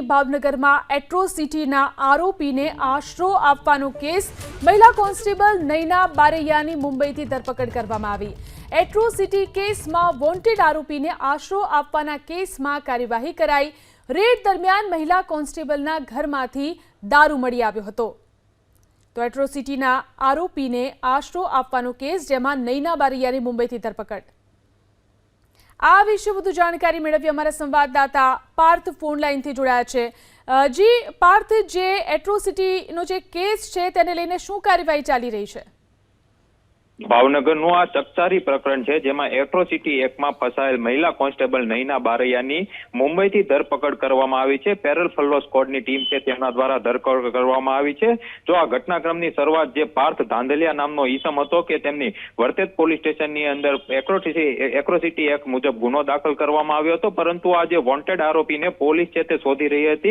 ભાવનગરમાં એટ્રોસિટીના આરોપીને આશરો આપવાનો કેસ મહિલા કોન્સ્ટેબલ નૈના બારૈયાની મુંબઈથી ધરપકડ કરવામાં આવી। એટ્રોસિટી કેસમાં વોન્ટેડ આરોપીને આશરો આપવાના કેસમાં કાર્યવાહી કરાઈ। રેડ દરમિયાન મહિલા કોન્સ્ટેબલના ઘરમાંથી દારૂ મળી આવ્યો હતો। તો એટ્રોસિટીના આરોપીને આશરો આપવાનો કેસ, જેમાં નૈના બારૈયાની મુંબઈથી ધરપકડ। આ વિશે વધુ જાણકારી મેળવી અમારા સંવાદદાતા પાર્થ ફોન લાઈનથી જોડાયા છે। જી પાર્થ, જે એટ્રોસિટીનો જે કેસ છે તેને લઈને શું કાર્યવાહી ચાલી રહી છે? ભાવનગરનું આ ચકચારી પ્રકરણ છે, જેમાં એટ્રોસિટી એક્ટમાં ફસાયેલ મહિલા કોન્સ્ટેબલ નૈના બારૈયાની મુંબઈથી ધરપકડ કરવામાં આવી છે। પેરલ ફલ્લો સ્કોડની ટીમ છે તેમના દ્વારા ધરપકડ કરવામાં આવી છે। જો આ ઘટનાક્રમની શરૂઆત જે પાર્થ ધાંધલિયા નામનો ઈસમ હતો કે તેમની વર્તેજ પોલીસ સ્ટેશનની અંદર એટ્રોસિટી એક્ટ મુજબ ગુનો દાખલ કરવામાં આવ્યો હતો, પરંતુ આ જે વોન્ટેડ આરોપીને પોલીસ છે તે શોધી રહી હતી।